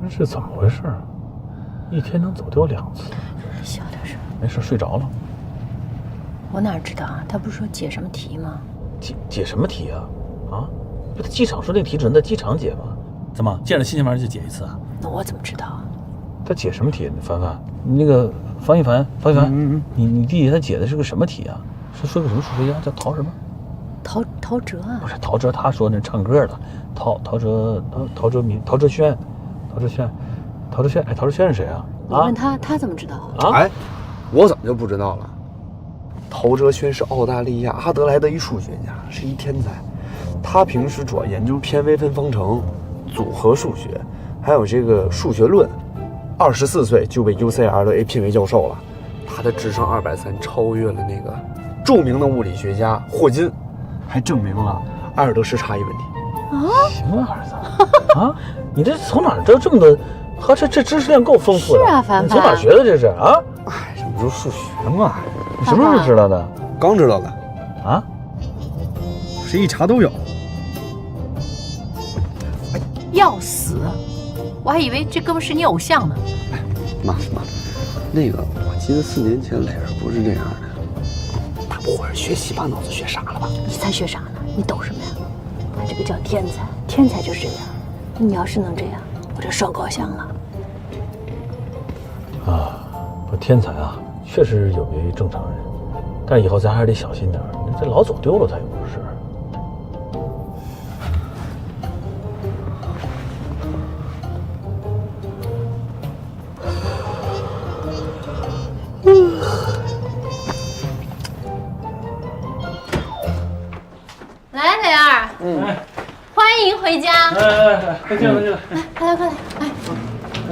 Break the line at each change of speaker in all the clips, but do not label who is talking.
这怎么回事啊？一天能走丢2次。
你小点声。
没事，睡着了。
我哪知道啊？他不是说解什么题吗？
解什么题啊？啊？不，他机场说那题只能在机场解吗？怎么见着新鲜玩意就解一次啊？
那我怎么知道啊？
他解什么题？凡凡，那个方一凡，你弟弟他解的是个什么题啊？是说个什么数学家叫陶什么？
陶喆啊？
不是陶喆，他说那唱歌的陶轩是谁啊？
你问他，他怎么知道啊？
哎，我怎么就不知道了？陶喆轩是澳大利亚阿德莱德一数学家，是一天才。他平时主要研究偏微分方程、组合数学，还有这个数学论。24岁就被 UCLA 聘为教授了。他的智商230，超越了那个著名的物理学家霍金，还证明了艾尔德什差异问题。
行了，儿子啊，你这从哪儿知道这么多？呵，这知识量够丰富的。
是啊，凡凡，
你从哪儿学的这是啊？
哎，这不就数学嘛？
你什么时候知道的？
刚知道的。
啊？
这一查都有。
要死！我还以为这哥们是你偶像呢。
哎，妈，那个我记得4年前磊儿不是这样的。他不会是学习把脑子学傻了吧？
你才学傻呢，你懂什么呀？他这个叫天才，天才就是这样。你要是能这样，我就烧高香了。
啊，不，天才啊，确实有别于正常人，但以后咱还是得小心点儿。你这老走丢了，他也不是。
来，磊儿，欢迎回家。
快进来，快进来。
快来，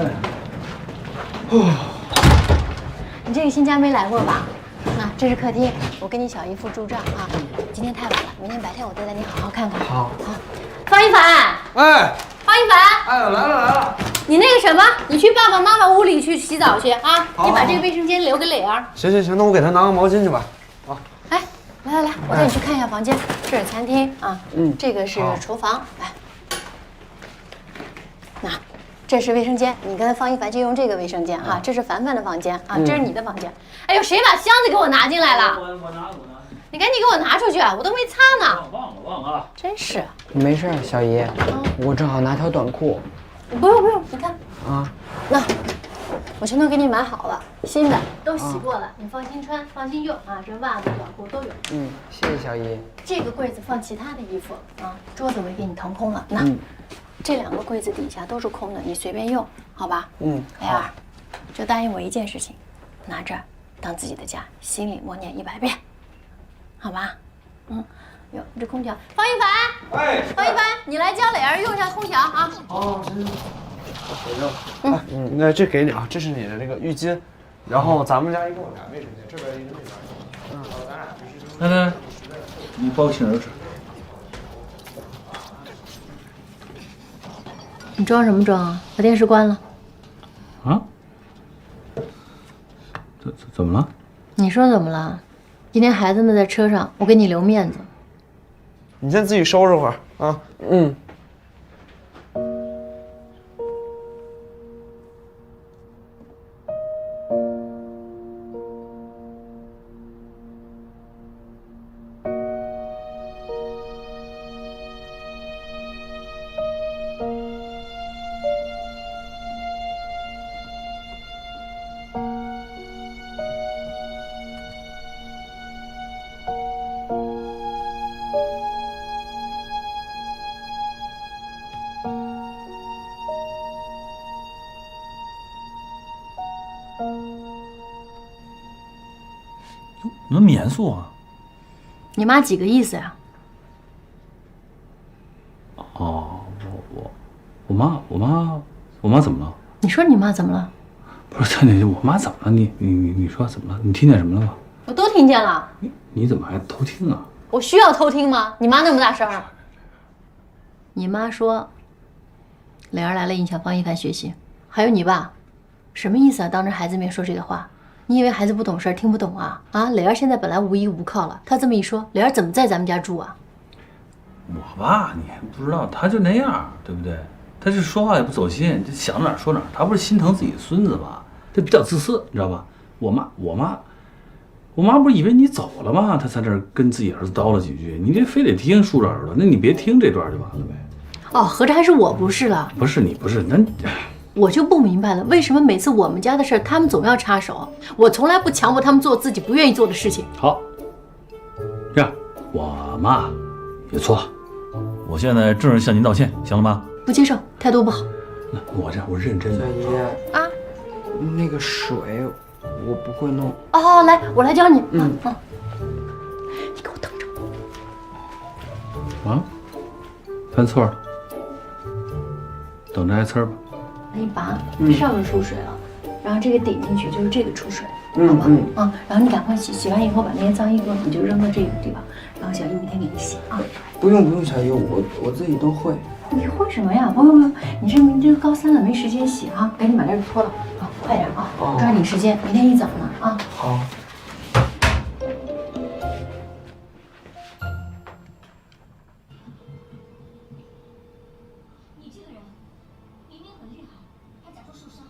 你这个新家没来过吧？那这是客厅，我跟你小姨夫住这儿啊。今天太晚了，明天白天我再带你好好看看。
好。
方一凡，
哎，
方一凡，
哎，来了。
你那个什么，你去爸爸妈妈屋里去洗澡去啊！你把这个卫生间留给磊儿。
行，那我给他拿个毛巾去吧。好。
哎，来，我带你去看一下房间。这是餐厅啊，这个是厨房。来，那这是卫生间，你跟方一凡就用这个卫生间哈。这是凡凡的房间啊，这是你的房间。哎呦，谁把箱子给我拿进来了？
我拿。
你赶紧给我拿出去，我都没擦呢。
忘了。
真是。
没事，小姨，我正好拿条短裤。
不用，你看
啊，
那我全都给你买好了，新的都洗过了，你放心穿，放心用啊。这袜子、短裤都有。
谢谢小姨。
这个柜子放其他的衣服啊，桌子我也给你腾空了。那这2个柜子底下都是空的，你随便用，好吧？磊儿，就答应我一件事情，拿这儿当自己的家，心里默念100遍，好吧？哟，这空调，方一凡，
哎，
方一凡，你来教磊儿用一下空调啊。
哦，行。那这给你啊，这是你的这个浴巾，然后咱们家一共有2卫生间，这边一个那边。咱俩这是。
来，你包个杏仁吃。
你装什么装啊？把电视关了。
啊？怎么了？
你说怎么了？今天孩子们在车上，我给你留面子。
你先自己收拾会儿啊。
那么严肃啊？
你妈几个意思呀？
哦，我妈怎么了？
你说你妈怎么了？
不是，我妈怎么了？你说怎么了？你听见什么了吗？
我都听见了。
你怎么还偷听啊？
我需要偷听吗？你妈那么大声儿。你妈说，磊儿来了影响方一凡学习，还有你爸，什么意思啊？当着孩子面说这个话，你以为孩子不懂事儿听不懂啊？啊，磊儿现在本来无依无靠了，他这么一说，磊儿怎么在咱们家住啊？
我爸你还不知道，他就那样，对不对？他这说话也不走心，这想哪儿说哪儿。他不是心疼自己的孙子吗？这比较自私，你知道吧？我妈不是以为你走了吗？她在这儿跟自己儿子叨了几句，你这非得听竖着耳朵，那你别听这段就完了呗。
哦，合着还是我不是了？
不是你不是，那
我就不明白了，为什么每次我们家的事儿他们总要插手？我从来不强迫他们做自己不愿意做的事情。
好，这样我妈有错，我现在正式向您道歉，行了吗？
不接受，态度不好。
那我这样我认真的。
小姨
啊，
那个水我不会弄。
哦，来，我来教你。你给我等着。
啊，犯错了，等着挨呲儿吧。
你把上面出水了，然后这个顶进去就是这个出水，好吧？然后你赶快洗，洗完以后把那些脏衣服你就扔到这个地方，然后小姨明天给你洗啊。
不用，小姨，我自己都会。
你会什么呀？不用，你这明天高3了，没时间洗啊，赶紧把这个脱了啊，快点啊，抓紧时间，明天一早呢啊。
好。
你这个人明明很厉害，还假装受伤。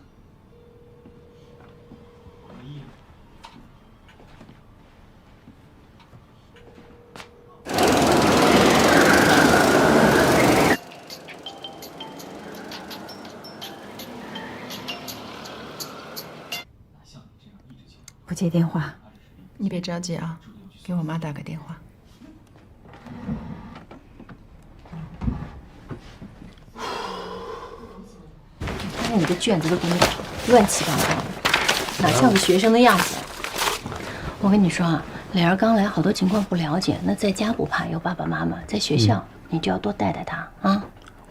不接电话，
你别着急啊，给我妈打个电话。
看看你的卷子都给你乱七八糟的，哪像个学生的样子？我跟你说啊，磊儿刚来，好多情况不了解。那在家不怕有爸爸妈妈，在学校你就要多带带他啊。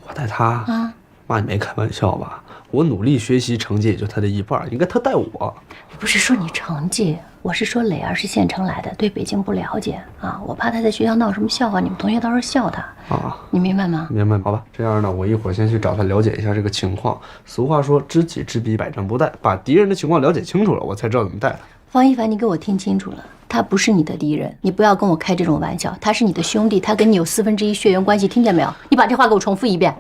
我带他
啊？
妈，你没开玩笑吧？我努力学习，成绩也就他的一半，应该他带我。
不是说你成绩，我是说磊儿是县城来的，对北京不了解啊。我怕他在学校闹什么笑话，你们同学到时候笑他
啊。
你明白吗？
明白。好吧，这样呢，我一会儿先去找他了解一下这个情况。俗话说，知己知彼，百战不殆。把敌人的情况了解清楚了，我才知道怎么带他。
方一凡，你给我听清楚了，他不是你的敌人，你不要跟我开这种玩笑。他是你的兄弟，他跟你有1/4血缘关系，听见没有？你把这话给我重复一遍。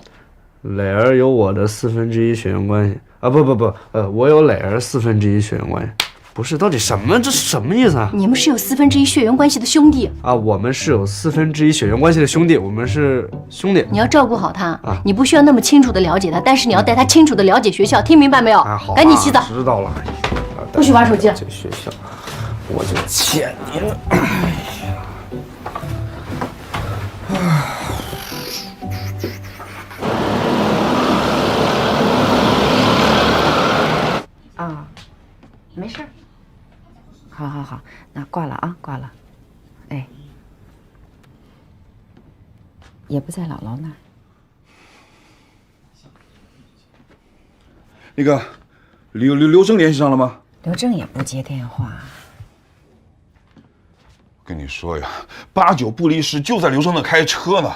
磊儿有我的1/4血缘关系啊！不，我有磊儿1/4血缘关系。不是，到底什么？这是什么意思啊？
你们是有1/4血缘关系的兄弟
啊！我们是有1/4血缘关系的兄弟，我们是兄弟。
你要照顾好他
啊！
你不需要那么清楚的了解他，但是你要带他清楚的了解学校，听明白没有？
啊，好，
赶紧洗澡。
知道了。
不许玩手机了。
这学校，我就欠你了。
啊，没事儿。好，那挂了啊，挂了。哎，也不在姥姥那儿。
那个刘正联系上了吗？
刘正也不接电话。
跟你说呀，8、9不离十，就在刘正那开车呢。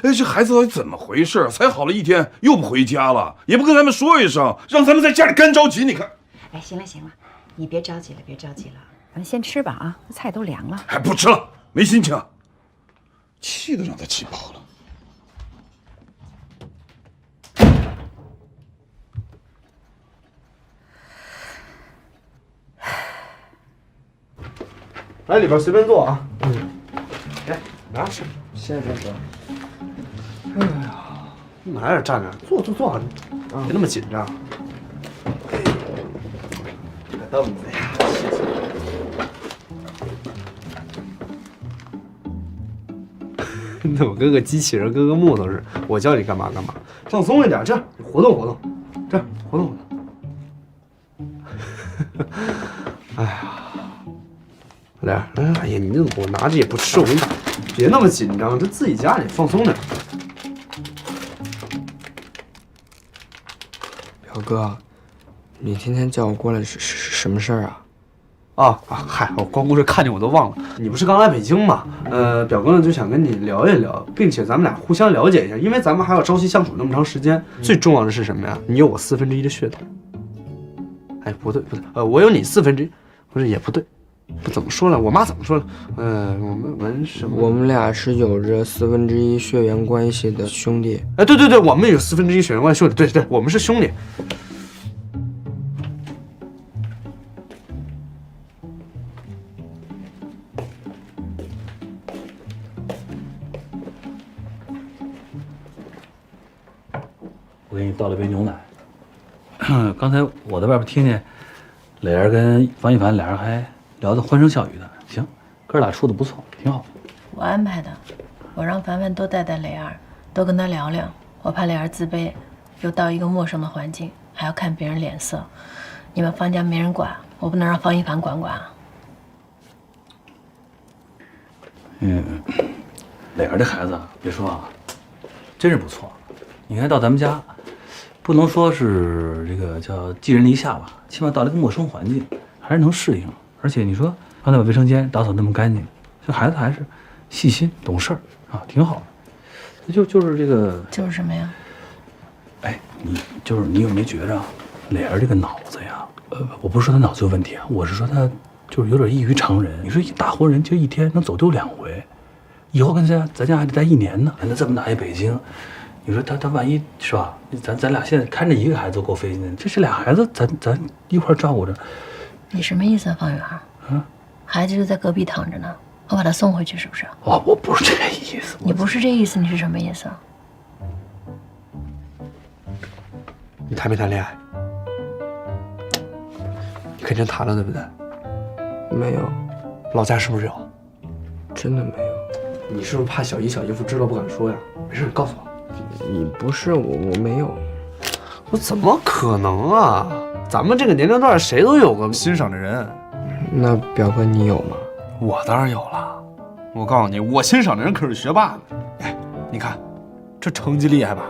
哎，这孩子到底怎么回事？才好了1天，又不回家了，也不跟咱们说一声，让咱们在家里干着急。你看，
哎，行了，你别着急了，咱们先吃吧啊，菜都凉了。
还不吃了，没心情，气都让他气爆了。
来里边随便坐啊。来拿吃，
谢谢哥。
哎呀，你哪有站着？坐，别那么紧张。这个凳子呀，谢谢。怎么跟个机器人，跟个木头似的？我教你干嘛干嘛，放松一点，这样活动活动，这样活动活动。哎呀。来，哎呀，你这我拿着也不吃，我跟你讲，别那么紧张，这自己家里放松点。
表哥，你天天叫我过来是什么事儿
啊？嗨，我光顾着看见我都忘了。你不是刚来北京吗？表哥呢就想跟你聊一聊，并且咱们俩互相了解一下，因为咱们还要朝夕相处那么长时间。最重要的是什么呀？你有我1/4的血统。哎，不对，我有你1/4，不是也不对。不怎么说了，我妈怎么说了？我们纹什么？
我们俩是有着1/4血缘关系的兄弟。
哎，对对对，我们有1/4血缘关系兄弟，对对，我们是兄弟。
我给你倒了杯牛奶。刚才我在外边听见磊儿跟方一凡俩人还聊得欢声笑语的，行，哥俩处的不错，挺好。
我安排的，我让凡凡多带带磊儿，多跟他聊聊。我怕磊儿自卑，又到一个陌生的环境，还要看别人脸色。你们方家没人管，我不能让方一凡管啊。
磊儿这孩子啊，别说啊，真是不错。你看到咱们家，不能说是这个叫寄人篱下吧，起码到了一个陌生环境，还是能适应。而且你说刚才把卫生间打扫那么干净，这孩子还是细心懂事儿啊，挺好的。就是这个，
就是什么呀？
哎，你有没觉着磊儿这个脑子呀？我不是说他脑子有问题啊，我是说他就是有点异于常人。你说一大活人就一天能走丢2回，以后跟咱家还得待1年呢。那这么大一北京，你说他万一是吧？咱俩现在看着一个孩子都够费劲的，这俩孩子咱一块照顾着。
你什么意思啊，方圆？孩子就在隔壁躺着呢，我把他送回去是不是？
哦，我不是这个意思。
你不是这意思，你是什么意思啊？
你谈没谈恋爱？你肯定谈了，对不对？
没有，
老家是不是有？
真的没有。
你是不是怕小姨夫知道不敢说呀？没事，你告诉我。
你不是我没有。
我怎么可能啊？咱们这个年龄段谁都有个欣赏的人。
那表哥你有吗？
我当然有了。我告诉你，我欣赏的人可是学霸呢。哎，你看，这成绩厉害吧？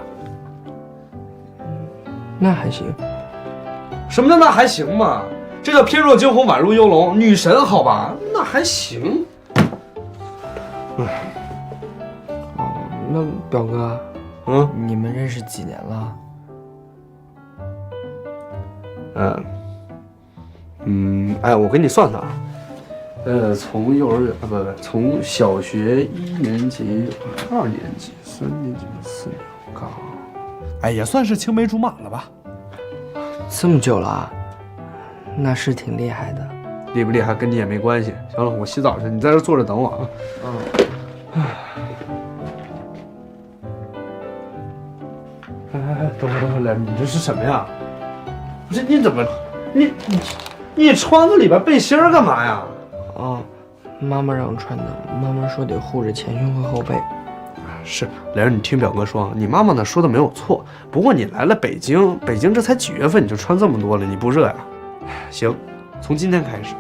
那还行。
什么叫那还行嘛？这叫翩若惊鸿，宛如游龙，女神好吧？那还行。
那表哥，你们认识几年了？
哎，我给你算算啊。从幼儿园不，从小学1年级、2年级、3年级、4年级，哎，也算是青梅竹马了吧？
这么久了啊？那是挺厉害的。
厉不厉害跟你也没关系。行了，我洗澡去，你在这坐着等我啊。哎，等会儿，你这是什么呀？不是，你怎么，你穿个里边背心儿干嘛呀？
哦，妈妈让穿的。妈妈说得护着前胸和后背。
是，磊儿，你听表哥说，你妈妈呢说的没有错。不过你来了北京这才几月份你就穿这么多了，你不热呀？行，从今天开始，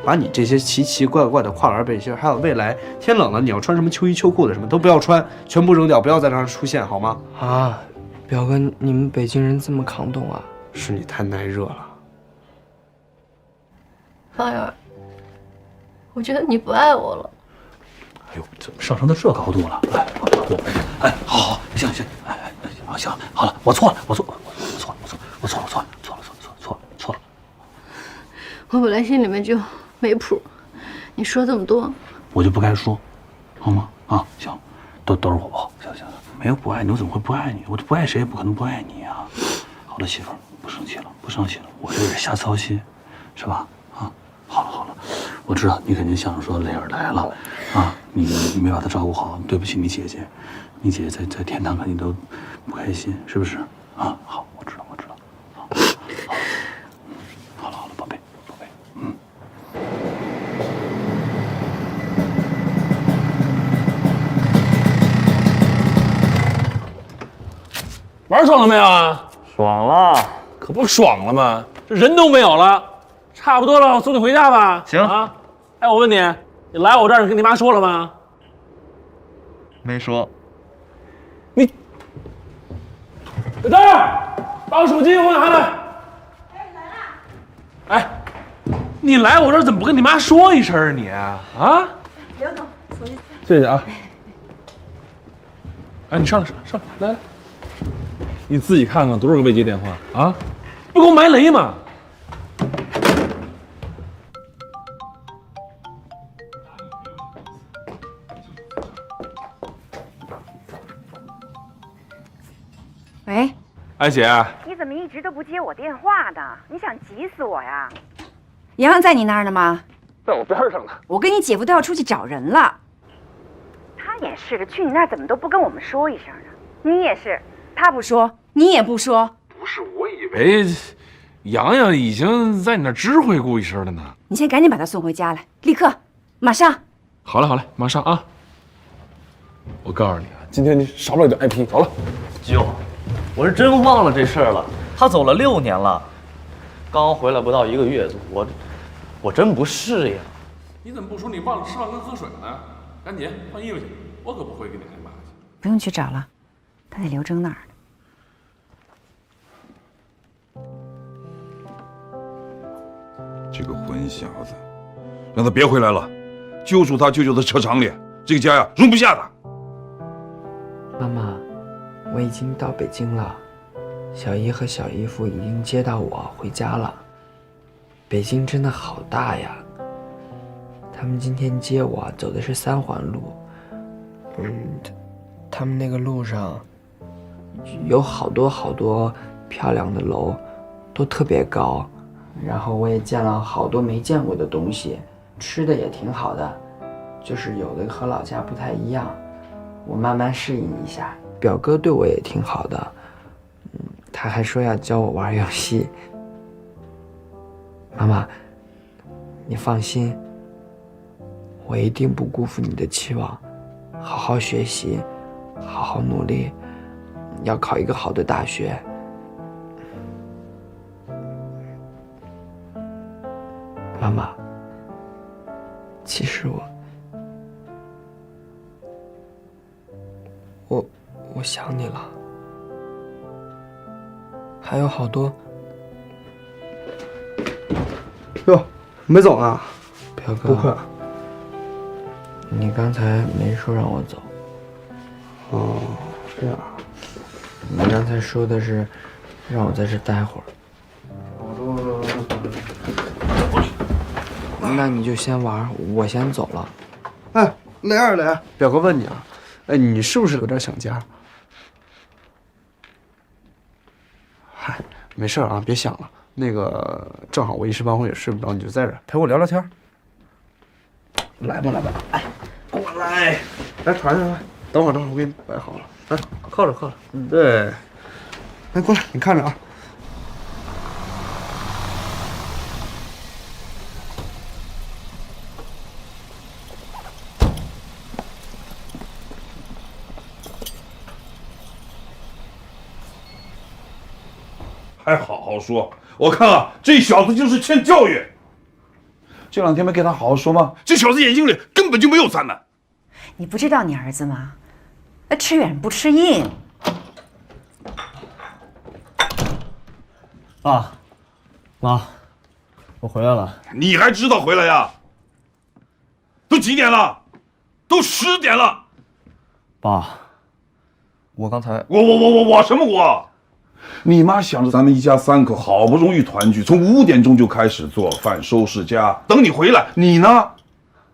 把你这些奇奇怪怪的跨栏背心，还有未来天冷了你要穿什么秋衣秋裤的什么都不要穿，全部扔掉，不要在这儿出现，好吗？
啊，表哥，你们北京人这么抗冻啊？
是你太耐热了。
方圆，我觉得你不爱我了。
哎呦，怎么上升到这高度了？好，行，行，好了，我错了。
我本来心里面就没谱，你说这么多，
我就不该说，好吗？啊，行，都是我不好，行，没有不爱你，我怎么会不爱你？我就不爱谁，也不可能不爱你啊！好了，媳妇儿，不生气了，我这有点瞎操心，是吧？啊，好了，我知道你肯定想着说磊儿来了，啊，你没把她照顾好，对不起你姐姐，你姐姐在天堂肯定都不开心，是不是？啊，好，我知道，好了，宝贝，
玩爽了没有啊？
爽了，
可不爽了吗？这人都没有了，差不多了，我送你回家吧。
行
啊。哎，我问你，你来我这儿，你跟你妈说了吗？
没说。
你，小蛋儿，把我手机给我拿来。哎，来了。哎，你来我这儿怎么不跟你妈说一声啊你？啊？
刘总，手机。
谢谢啊。哎，你上来，来。你自己看看多少个未接电话啊！不给我埋雷吗？
喂，
哎姐，
你怎么一直都不接我电话的？你想急死我呀？洋洋在你那儿呢吗？
在我边上呢。
我跟你姐夫都要出去找人了。他也是的，去你那儿怎么都不跟我们说一声呢？你也是，他不说，你也不说。
不是，我以为洋洋已经在你那儿知会过一声了呢。
你先赶紧把他送回家来，立刻，马上。
好嘞，好嘞，马上啊！我告诉你啊，今天你少不了点挨批。走了，
舅，我是真忘了这事儿了。他走了6年了，刚回来不到1个月，我真不适应。
你怎么不说你忘了吃饭跟喝水呢？赶紧换衣服去，我可不会给你挨骂去。
不用去找了，他在刘征那儿呢。
这个混小子，让他别回来了，揪住他，就在车厂里，这个家呀容不下他。
妈妈，我已经到北京了，小姨和小姨夫已经接到我回家了。北京真的好大呀！他们今天接我走的是3环路，他们那个路上有好多漂亮的楼，都特别高，然后我也见了好多没见过的东西，吃的也挺好的，就是有的和老家不太一样，我慢慢适应一下。表哥对我也挺好的，他还说要教我玩游戏。妈妈，你放心，我一定不辜负你的期望，好好学习，好好努力，要考一个好的大学。妈妈，其实我想你了，还有好多。
哟，没走啊？
表哥，
不困。
你刚才没说让我走。
哦，这样。
你刚才说的是让我在这待会儿。那你就先玩，我先走了。
哎，雷二雷，表哥问你啊，哎，你是不是有点想家？嗨，没事啊，别想了。那个正好我一时半会儿也睡不着，你就在这儿陪我聊聊天。来吧，来吧，哎，过来，来床上来，等会儿，我给你摆好了，来，靠着，对，来过来，你看着啊。
还好好说，我看啊，这小子就是欠教育。这2天没给他好好说吗？这小子眼睛里根本就没有咱们。
你不知道你儿子吗？吃软不吃硬。
爸，妈，我回来了。
你还知道回来呀？都几点了？都10点了。
爸，我刚才
我什么我？你妈想着咱们一家3口好不容易团聚，从5点钟就开始做饭收拾家，等你回来。你呢？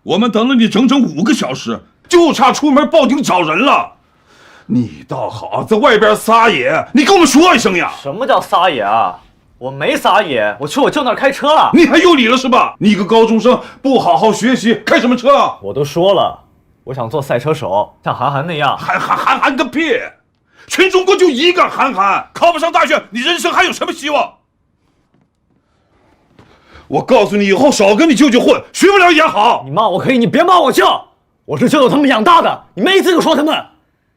我们等了你整整5个小时，就差出门报警找人了。你倒好，在外边撒野，你跟我们说一声呀！
什么叫撒野啊？我没撒野，我去我舅那儿开车了。
你还有理了是吧？你个高中生不好好学习，开什么车啊？
我都说了，我想做赛车手，像韩寒那样。
韩个屁！全中国就一个韩寒，考不上大学，你人生还有什么希望？我告诉你，以后少跟你舅舅混，学不了也好。
你骂我可以，你别骂我舅，我是舅舅他们养大的，你没资格说他们，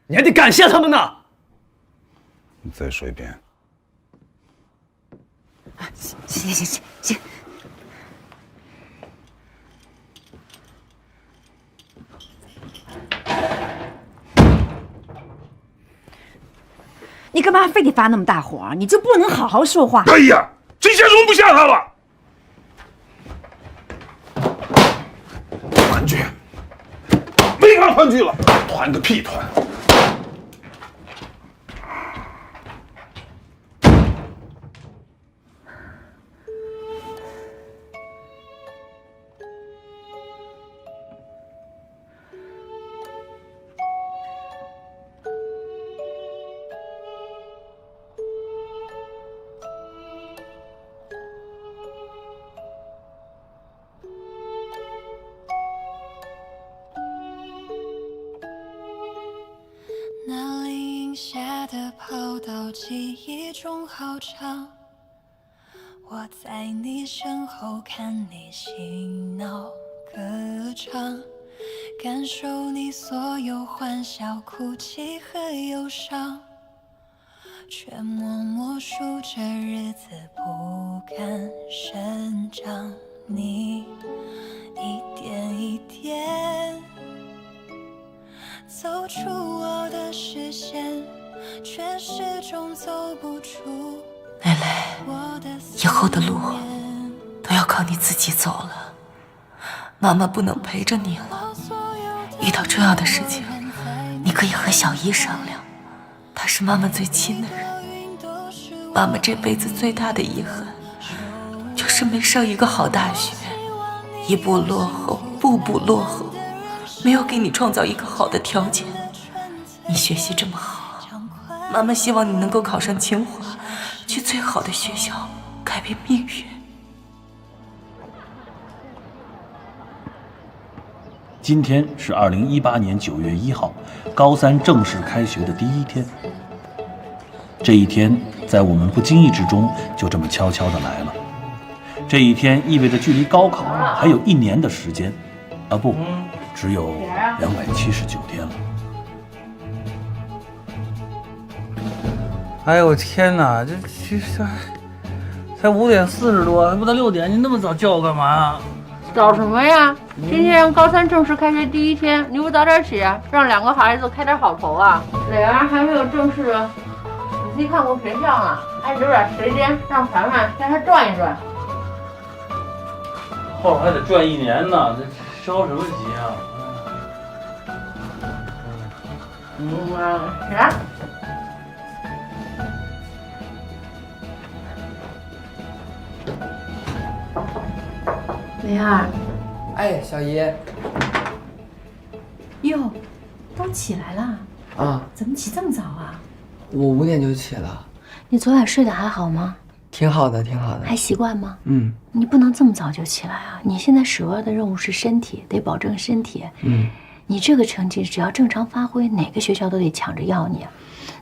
你还得感谢他们呢。
你再说一遍。
行。你干嘛非得发那么大火？你就不能好好说话？
哎呀，这下容不下他了。团聚，没法团聚了，团个屁团！
跑到记忆中好长，我在你身后看你嬉闹歌唱，感受你所有欢笑、哭泣和忧伤，却默默数着日子不敢生长。你一点一点走出我的视线，却始终走不出。
蕾蕾，以后的路都要靠你自己走了，妈妈不能陪着你了。遇到重要的事情，你可以和小姨商量，她是妈妈最亲的人。妈妈这辈子最大的遗憾，就是没上一个好大学，一步落后，步步落后，没有给你创造一个好的条件。你学习这么好，妈妈希望你能够考上清华，去最好的学校，改变命运。
今天是2018年9月1号，高三正式开学的第一天。这一天在我们不经意之中就这么悄悄地来了。这一天意味着距离高考还有1年的时间，啊不，只有279天了。
哎呦天哪，这才5点40多，还不到6点，你那么早叫我干嘛？
早什么呀？今天高三正式开学第一天，你不早点起，让2个孩子开点好头啊？磊儿还没有正式仔细看过学校呢，还留点时间让凡凡带他转一转。
后边还得转1年呢，这着什么急啊？
来。
蕾儿，
哎，小姨。
哟，都起来了
啊？
怎么起这么早啊？
我5点就起了。
你昨晚睡得还好吗？
挺好的，挺好的。
还习惯吗？
嗯。
你不能这么早就起来啊！你现在首要的任务是身体，得保证身体。
嗯。
你这个成绩只要正常发挥，哪个学校都得抢着要你，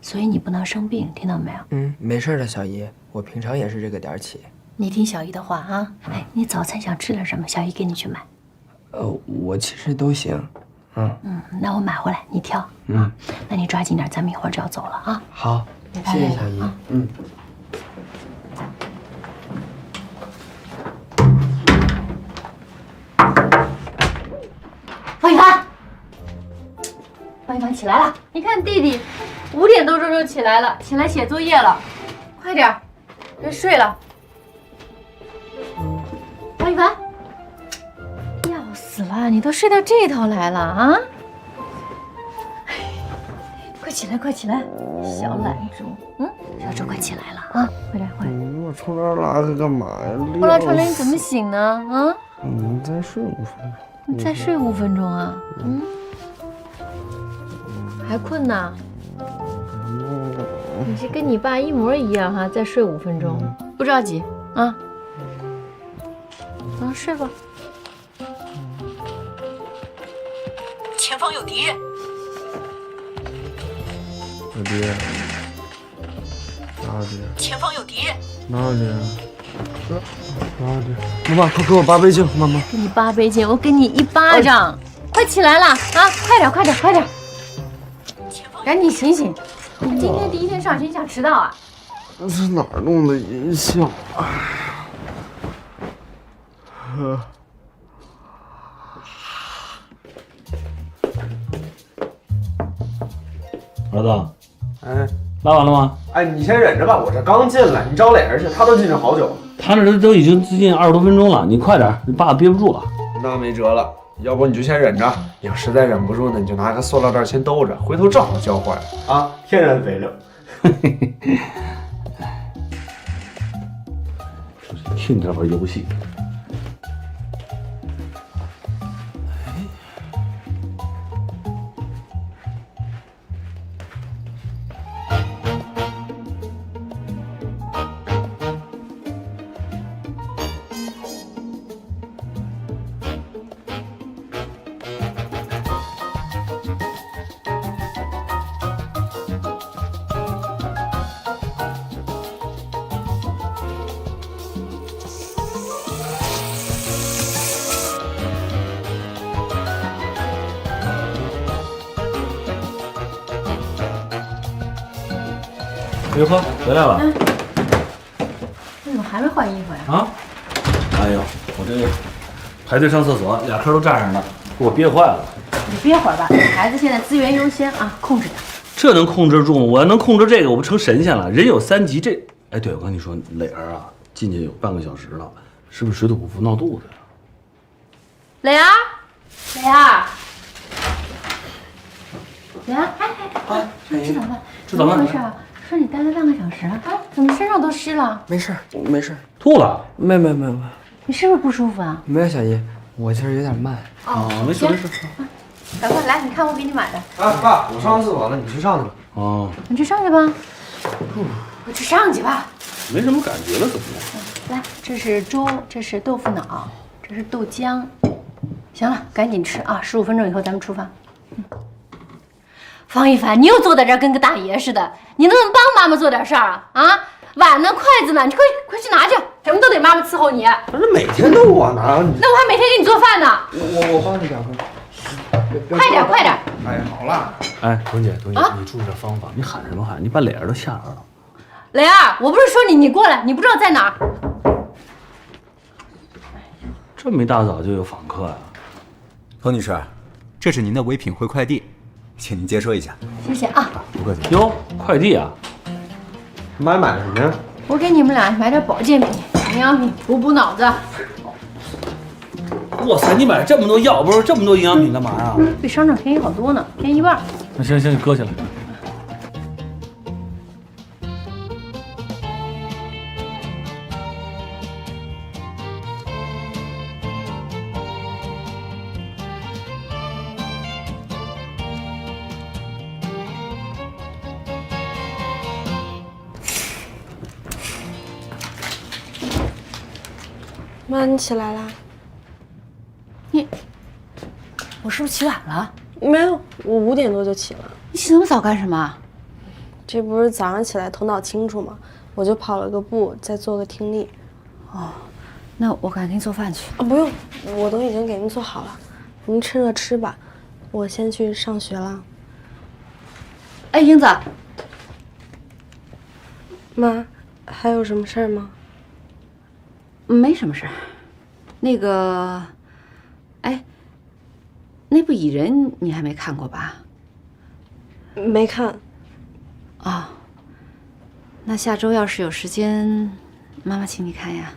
所以你不能生病，听到没有？
嗯，没事的，小姨，我平常也是这个点起。
你听小姨的话啊！哎，你早餐想吃点什么？小姨给你去买。
我其实都行。
那我买回来，你挑。那你抓紧点，咱们一会儿就要走了啊。
好，谢谢小姨。
方一凡，方一凡起来了！
你看弟弟5点多钟就起来了，起来写作业了，快点，别睡了。
方一凡，要死了！你都睡到这头来了啊！快起来，快起来，小懒猪！小猪快起来了啊！快点，快点！
我冲这儿拉个干嘛呀？
后来传来你怎么醒呢？啊？
你再睡5分钟。
你再睡5分钟啊？还困呢？你是跟你爸一模一样哈，再睡5分钟，不着急啊。睡吧。
前方有敌人。
我爹，哪里？
前方有敌人。
哪里？哪里？妈妈，快给我8杯敬，妈妈。
给你8杯敬，我给你1巴掌。快起来了啊！快点，快点，快点！赶紧醒醒！你今天第一天上学，你想迟到啊？
这哪儿弄的音效？哎呀！
儿子，
哎，
拉完了吗？
哎，你先忍着吧，我这刚进来，你找磊儿去，他都进去好久了。
他那都已经接近20多分钟了，你快点，你爸憋不住了。
那没辙了，要不你就先忍着，要实在忍不住呢，你就拿个塑料袋先兜着，回头正好教坏了啊，天然肥料。
听这玩游戏。玉花回来了。
你怎么还没换衣服呀？
啊？哎呦，我这排队上厕所，俩坑都站上了，给我憋坏了。
你憋会儿吧，孩子现在资源优先啊，控制点。
这能控制住吗？我要能控制这个，我不成神仙了。人有3急，这……哎，对，我跟你说，磊儿啊，进去有半个小时了，是不是水土不服闹肚子呀？
磊儿，磊儿，磊儿，哎，吃早饭，
吃早饭。
怎么回事啊？说你待了半个小时，哎，怎么身上都湿了？
没事没事，
吐了？
没。
你是不是不舒服啊？
没有，小姨，我今儿有点慢。
哦，没事。
赶快来，你看我给你买的。
哎，爸，我上完厕所了，你去上去吧。
哦，
你去上去吧。我去上去吧。
没什么感觉了，怎么样？
来，这是粥，这是豆腐脑，这是豆浆。行了，赶紧吃啊！15分钟以后咱们出发。方一凡，你又坐在这儿跟个大爷似的，你能不能帮妈妈做点事儿啊？啊，碗呢，筷子呢，你快去拿去，什么都得妈妈伺候你。
不是每天都我拿，
那我还每天给你做饭呢。
我帮你两个。
快点！
哎，好了。
哎，童姐，你注意这方法，你喊什么喊？你把磊儿都吓着了。
磊儿，我不是说你过来，你不知道在哪儿。
这么一大早就有访客呀？
冯女士，这是您的唯品会快递，请您接收一下。
谢谢啊。
不客气。
哟，快递啊！
买的什么呀？
我给你们俩买点保健品、营养品，补脑子。
哇塞，你买这么多药，不是这么多营养品干嘛呀？
比商场便宜好多呢，便宜1半。
那行，你搁起来。
妈，你起来啦？
我是不是起晚了？
没有，我5点多就起了。
你起那么早干什么？
这不是早上起来头脑清楚吗？我就跑了个步，再做个听力。
哦，那我赶紧做饭去。
啊，不用，我都已经给您做好了，您趁热吃吧。我先去上学了。
哎，英子，
妈，还有什么事儿吗？
没什么事儿。那个，哎，那部《蚁人》你还没看过吧？
没看。
哦，那下周要是有时间，妈妈请你看呀。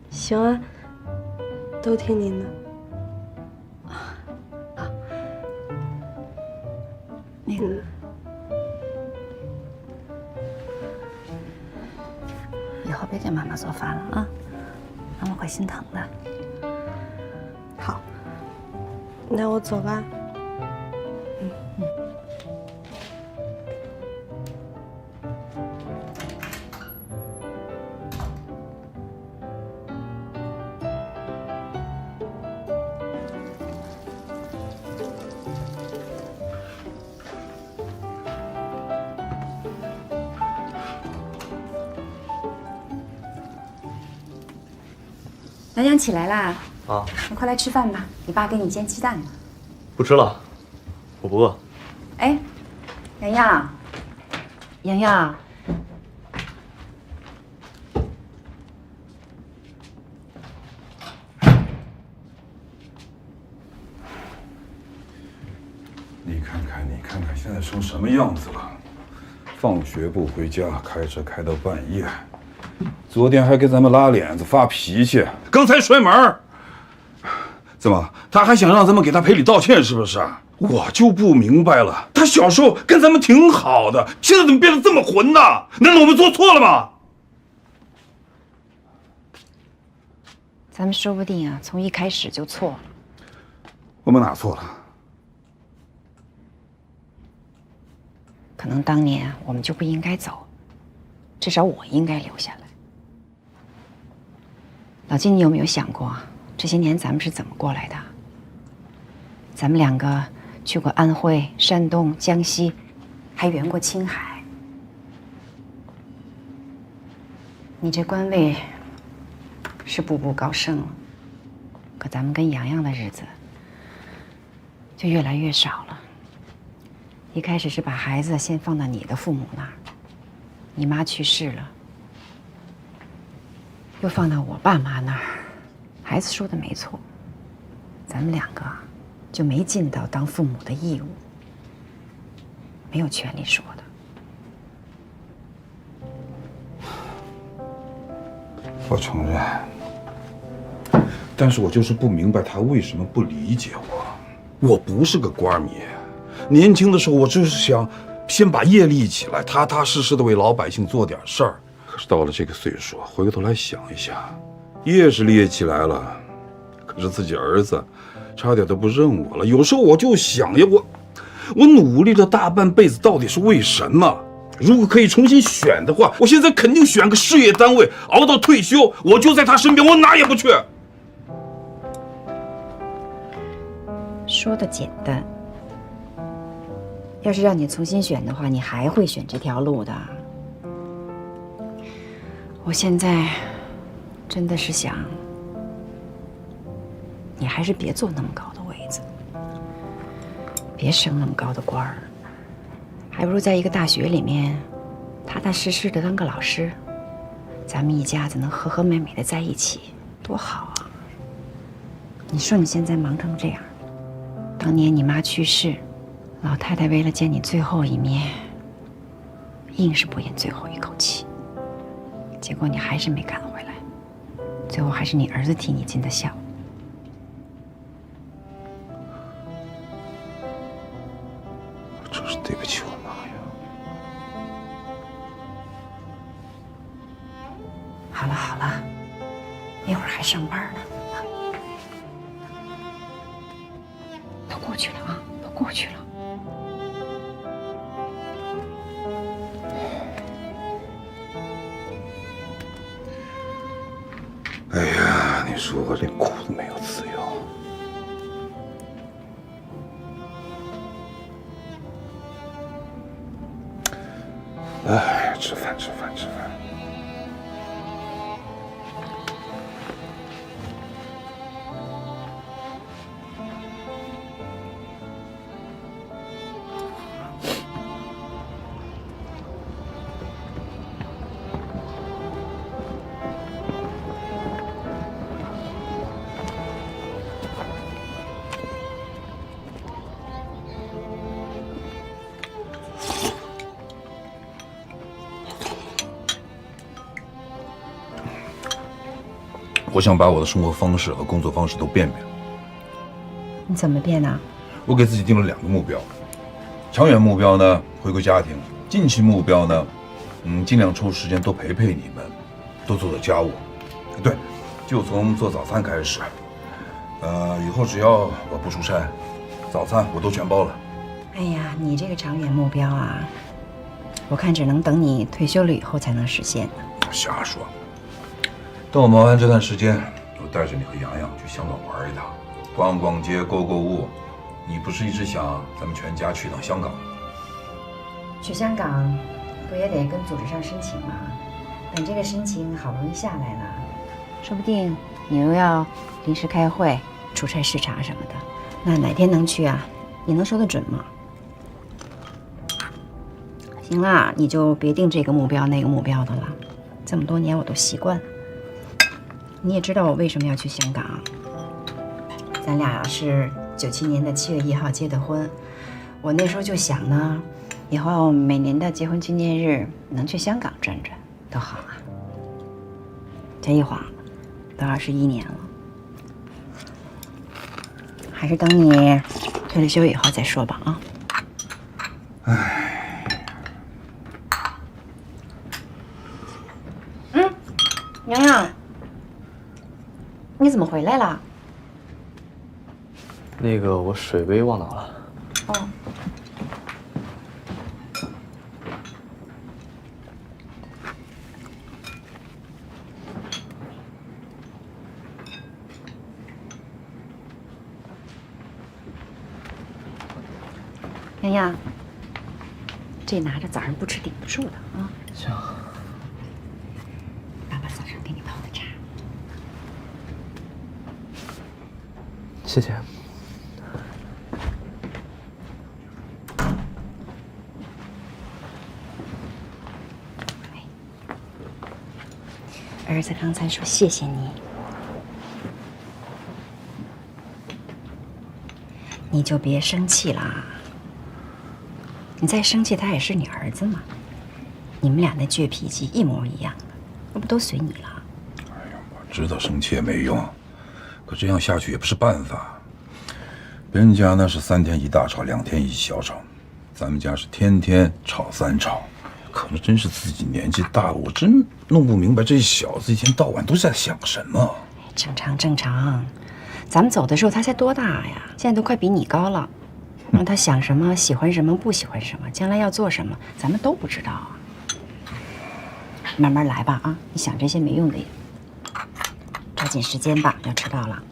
行啊，都听您的。
那个。以后别给妈妈做饭了啊，妈妈会心疼的。
好，那我走吧。
南阳起来啦！
啊，
你快来吃饭吧，你爸给你煎鸡蛋呢。
不吃了，我不饿。
哎，洋洋，洋洋，
你看看，现在成什么样子了？放学不回家，开车开到半夜，昨天还给咱们拉脸子发脾气，刚才摔门儿。怎么？他还想让咱们给他赔礼道歉，是不是？我就不明白了，他小时候跟咱们挺好的，现在怎么变得这么混呢？难道我们做错了吗？
咱们说不定啊，从一开始就错了。
我们哪错了？
可能当年我们就不应该走，至少我应该留下来。老金，你有没有想过，这些年咱们是怎么过来的？咱们2个去过安徽、山东、江西，还圆过青海。你这官位是步步高升了，可咱们跟洋洋的日子就越来越少了。一开始是把孩子先放到你的父母那儿，你妈去世了，又放到我爸妈那儿。孩子说的没错，咱们两个就没尽到当父母的义务，没有权利说的。
我承认，但是我就是不明白他为什么不理解我。我不是个官迷，年轻的时候我就是想先把业立起来，踏踏实实的为老百姓做点事儿。可是到了这个岁数，回过头来想一下，业是立起来了，可是自己儿子差点都不认我了。有时候我就想呀，我努力了大半辈子，到底是为什么？如果可以重新选的话，我现在肯定选个事业单位，熬到退休，我就在他身边，我哪也不去。
说的简单，要是让你重新选的话，你还会选这条路的。我现在真的是想，你还是别坐那么高的位子，别升那么高的官儿，还不如在一个大学里面踏踏实实的当个老师，咱们一家子能和和美美的在一起，多好啊！你说你现在忙成这样，当年你妈去世，老太太为了见你最后一面，硬是不咽最后一口气，结果你还是没赶回来，最后还是你儿子替你尽的孝。
真是对不起我妈呀！
好了好了，一会儿还上班呢，都过去了啊，都过去了。
哎呀，你说我连哭都没有自由。哎，吃饭吃饭吃饭。我想把我的生活方式和工作方式都变变。
你怎么变呢？
我给自己定了2个目标，长远目标呢，回归家庭；近期目标呢，尽量抽时间多陪陪你们，多做做家务。对，就从做早餐开始。以后只要我不出差，早餐我都全包了。
哎呀，你这个长远目标啊，我看只能等你退休了以后才能实现呢。
瞎说。等我忙完这段时间，我带着你和洋洋去香港玩一趟，逛逛街，购购物。你不是一直想咱们全家去趟香港吗？
去香港不也得跟组织上申请吗？等这个申请好不容易下来了，说不定你又要临时开会、出差视察什么的，那哪天能去啊？你能说得准吗？行啦，你就别定这个目标那个目标的了，这么多年我都习惯了。你也知道我为什么要去香港，咱俩是97年的7月1号结的婚，我那时候就想呢，以后每年的结婚纪念日能去香港转转多好啊！这一晃都21年了，还是等你退了休以后再说吧啊！
唉，
洋洋，你怎么回来了？
那个，我水杯忘拿了。
哦。洋洋，这拿着早上不吃顶不住的啊。
行。
爸爸早上给你泡的茶。
谢谢。
儿子刚才说谢谢你，你就别生气啦。你再生气，他也是你儿子嘛。你们俩那倔脾气一模一样的，那不都随你了？
我知道生气也没用，可这样下去也不是办法。别人家那是3天一大吵，2天一小吵，咱们家是天天吵3吵。可能真是自己年纪大了，我真弄不明白这小子一天到晚都在想什么。
正常正常，咱们走的时候他才多大呀？现在都快比你高了。让他想什么，喜欢什么，不喜欢什么，将来要做什么，咱们都不知道啊。慢慢来吧啊！你想这些没用的，抓紧时间吧，要迟到了。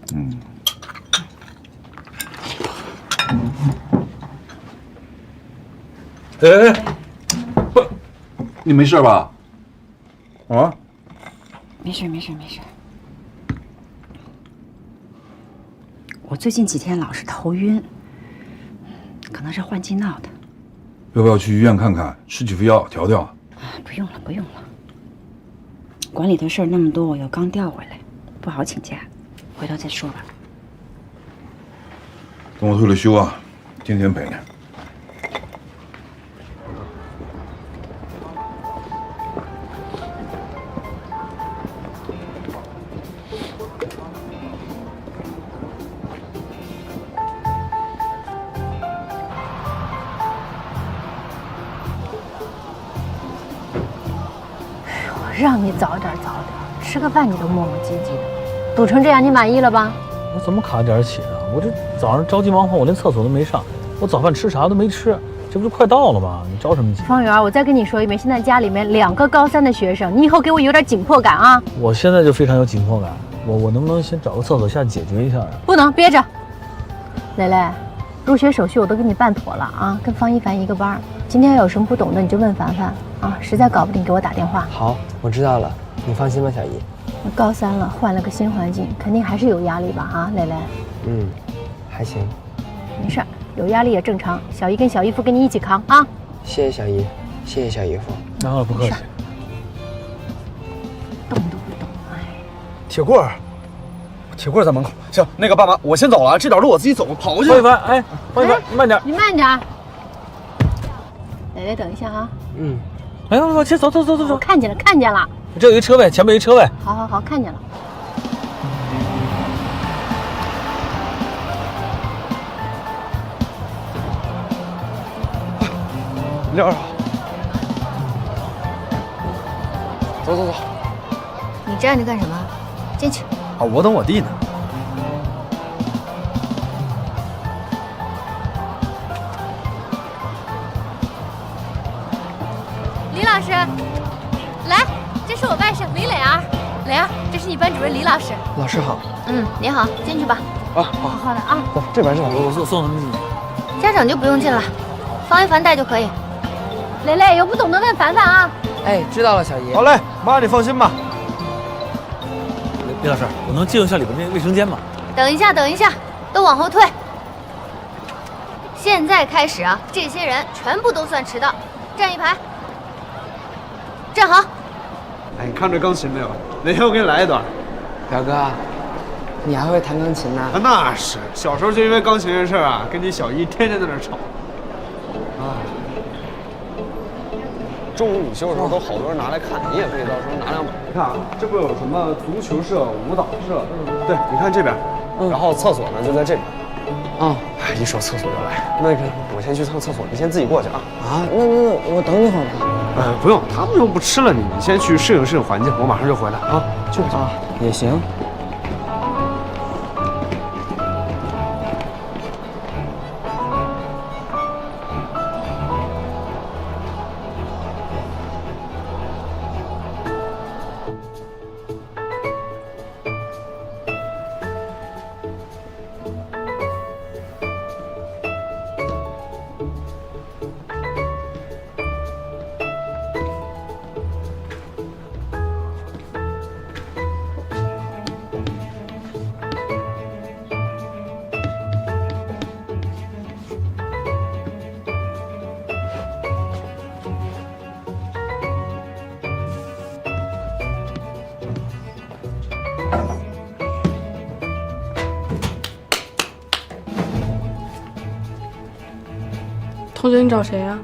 哎，不，你没事吧？啊？
没事没事没事。我最近几天老是头晕，可能是换季闹的。
要不要去医院看看，吃几副药调调？
不用了不用了，管里头事儿那么多，我又刚调回来，不好请假，回头再说吧。
等我退了休啊，天天陪你。
让你早点早点，吃个饭你都磨磨唧唧的，堵成这样你满意了吧？
我怎么卡点起啊？我这早上着急忙慌，我连厕所都没上，我早饭吃啥都没吃，这不就快到了吗？你着什么急？
方圆，我再跟你说一遍，现在家里面2个高3的学生，你以后给我有点紧迫感啊！
我现在就非常有紧迫感，我能不能先找个厕所下解决一下啊？
不能憋着。蕾蕾，入学手续我都给你办妥了啊，跟方一凡一个班。今天要有什么不懂的你就问凡凡啊，实在搞不定给我打电话。
好，我知道了，你放心吧，小姨。
高3了，换了个新环境，肯定还是有压力吧？啊，蕾蕾。
还行。
没事儿，有压力也正常。小姨跟小姨夫跟你一起扛啊。
谢谢小姨，谢谢小姨夫。
然后不客气。
动都不动，哎。
铁棍儿，铁棍儿在门口。行，那个爸妈，我先走了，这点路我自己走，跑过去。
方一凡，哎，方一凡，慢点。
你慢点。蕾蕾，等一下啊。
哎，我先走。
我看见了，看见了。
这有一车位，前面有一车位。
好，看见了。
廖儿，走。
你站着干什么？进去。
啊，我等我弟呢。
李老师，来，这是我外甥李磊儿。磊儿，这是你班主任李老师。
老师好。
你好，进去吧。
好
好的啊。
走，这边。
我送他们。
家长就不用进了，方一凡带就可以。
蕾蕾，有不懂的问凡凡啊。
哎，知道了，小姨。
好嘞，妈，你放心吧。
李老师，我能进入一下里边那卫生间吗？
等一下，都往后退。现在开始啊，这些人全部都算迟到，站一排，站好。
哎，你看这钢琴没有？哪天我给你来一段。
表哥，你还会弹钢琴呢？
那是，小时候就因为钢琴这事儿啊，跟你小姨天天在那吵。中午午休的时候都好多人拿来看，你也可以到时候拿2本。你看啊，这不有什么足球社、舞蹈社？对，你看这边，然后厕所呢就在这边。哎，一说厕所就来。那个，我先去趟厕所，你先自己过去啊。
那我等一会儿吧。
不用，他们又不吃了你，你先去适应环境，我马上就回来啊。去吧。
也行。
同学，你找谁啊？